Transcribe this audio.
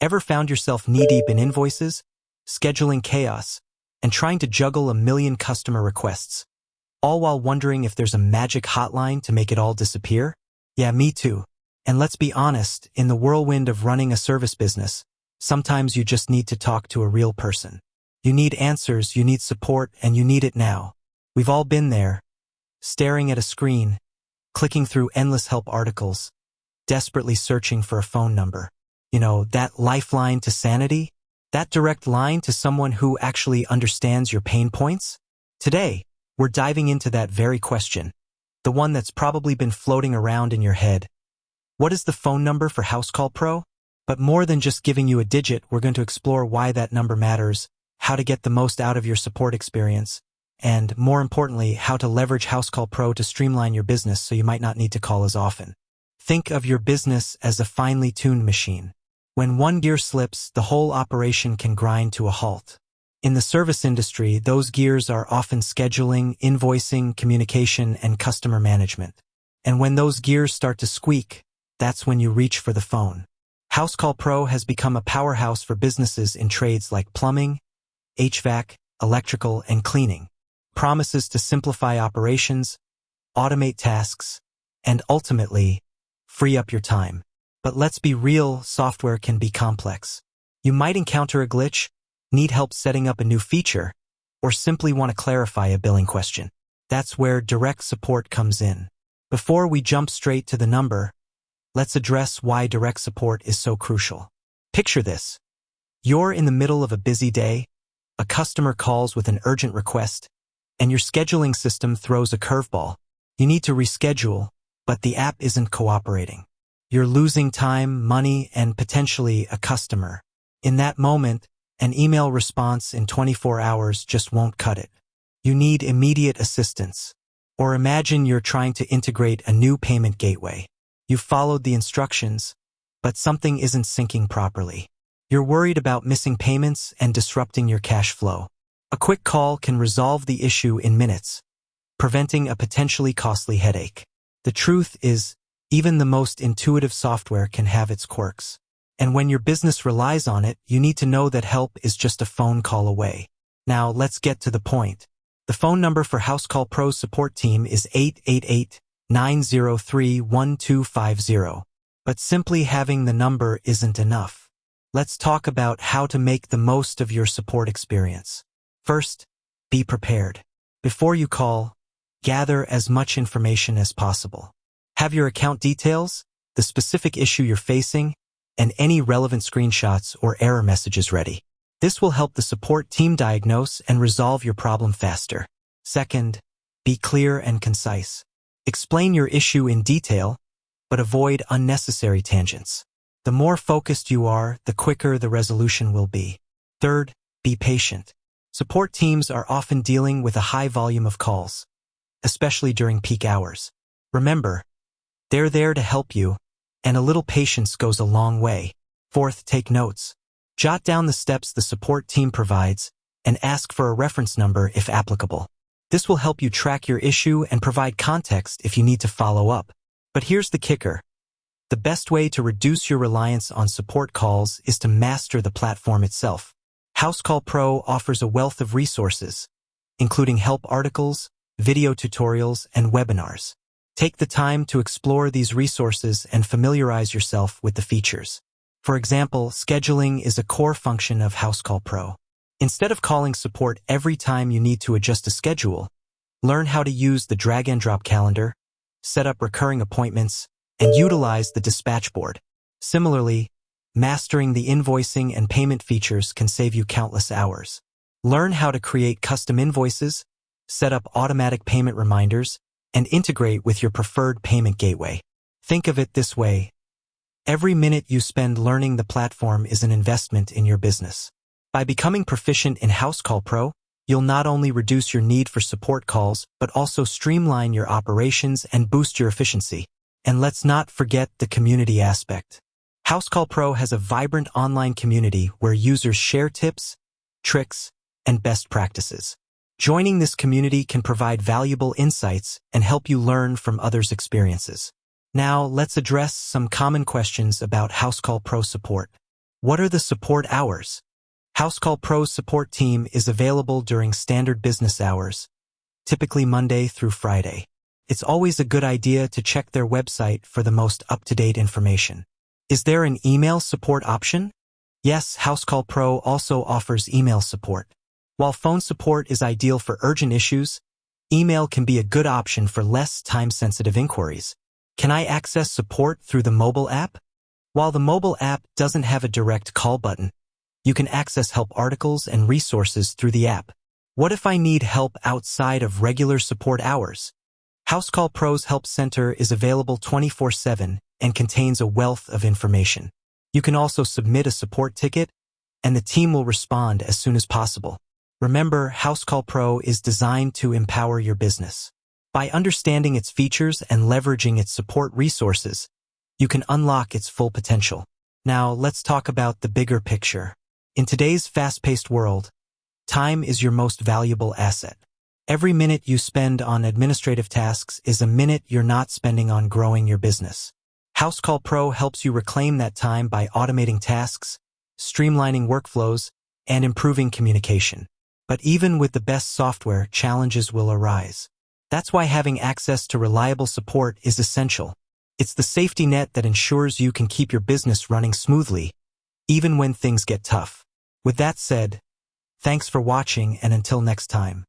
Ever found yourself knee-deep in invoices, scheduling chaos, and trying to juggle a million customer requests, all while wondering if there's a magic hotline to make it all disappear? Yeah, me too. And let's be honest, in the whirlwind of running a service business, sometimes you just need to talk to a real person. You need answers, you need support, and you need it now. We've all been there, staring at a screen, clicking through endless help articles, desperately searching for a phone number. You know, that lifeline to sanity? That direct line to someone who actually understands your pain points? Today, we're diving into that very question, the one that's probably been floating around in your head. What is the phone number for Housecall Pro? But more than just giving you a digit, we're going to explore why that number matters, how to get the most out of your support experience, and more importantly, how to leverage Housecall Pro to streamline your business so you might not need to call as often. Think of your business as a finely tuned machine. When one gear slips, the whole operation can grind to a halt. In the service industry, those gears are often scheduling, invoicing, communication, and customer management. And when those gears start to squeak, that's when you reach for the phone. Housecall Pro has become a powerhouse for businesses in trades like plumbing, HVAC, electrical, and cleaning. Promises to simplify operations, automate tasks, and ultimately, free up your time. But let's be real, software can be complex. You might encounter a glitch, need help setting up a new feature, or simply want to clarify a billing question. That's where direct support comes in. Before we jump straight to the number, let's address why direct support is so crucial. Picture this. You're in the middle of a busy day, a customer calls with an urgent request, and your scheduling system throws a curveball. You need to reschedule, but the app isn't cooperating. You're losing time, money, and potentially a customer. In that moment, an email response in 24 hours just won't cut it. You need immediate assistance. Or imagine you're trying to integrate a new payment gateway. You've followed the instructions, but something isn't syncing properly. You're worried about missing payments and disrupting your cash flow. A quick call can resolve the issue in minutes, preventing a potentially costly headache. The truth is, even the most intuitive software can have its quirks. And when your business relies on it, you need to know that help is just a phone call away. Now, let's get to the point. The phone number for Housecall Pro's support team is 888-903-1250. But simply having the number isn't enough. Let's talk about how to make the most of your support experience. First, be prepared. Before you call, gather as much information as possible. Have your account details, the specific issue you're facing, and any relevant screenshots or error messages ready. This will help the support team diagnose and resolve your problem faster. Second, be clear and concise. Explain your issue in detail, but avoid unnecessary tangents. The more focused you are, the quicker the resolution will be. Third, be patient. Support teams are often dealing with a high volume of calls, especially during peak hours. Remember, they're there to help you, and a little patience goes a long way. Fourth, take notes. Jot down the steps the support team provides and ask for a reference number if applicable. This will help you track your issue and provide context if you need to follow up. But here's the kicker. The best way to reduce your reliance on support calls is to master the platform itself. Housecall Pro offers a wealth of resources, including help articles, video tutorials, and webinars. Take the time to explore these resources and familiarize yourself with the features. For example, scheduling is a core function of Housecall Pro. Instead of calling support every time you need to adjust a schedule, learn how to use the drag-and-drop calendar, set up recurring appointments, and utilize the dispatch board. Similarly, mastering the invoicing and payment features can save you countless hours. Learn how to create custom invoices, set up automatic payment reminders, and integrate with your preferred payment gateway. Think of it this way. Every minute you spend learning the platform is an investment in your business. By becoming proficient in Housecall Pro, you'll not only reduce your need for support calls, but also streamline your operations and boost your efficiency. And let's not forget the community aspect. Housecall Pro has a vibrant online community where users share tips, tricks, and best practices. Joining this community can provide valuable insights and help you learn from others' experiences. Now, let's address some common questions about Housecall Pro support. What are the support hours? Housecall Pro's support team is available during standard business hours, typically Monday through Friday. It's always a good idea to check their website for the most up-to-date information. Is there an email support option? Yes, Housecall Pro also offers email support. While phone support is ideal for urgent issues, email can be a good option for less time-sensitive inquiries. Can I access support through the mobile app? While the mobile app doesn't have a direct call button, you can access help articles and resources through the app. What if I need help outside of regular support hours? Housecall Pro's Help Center is available 24/7 and contains a wealth of information. You can also submit a support ticket, and the team will respond as soon as possible. Remember, Housecall Pro is designed to empower your business. By understanding its features and leveraging its support resources, you can unlock its full potential. Now, let's talk about the bigger picture. In today's fast-paced world, time is your most valuable asset. Every minute you spend on administrative tasks is a minute you're not spending on growing your business. Housecall Pro helps you reclaim that time by automating tasks, streamlining workflows, and improving communication. But even with the best software, challenges will arise. That's why having access to reliable support is essential. It's the safety net that ensures you can keep your business running smoothly, even when things get tough. With that said, thanks for watching, and until next time.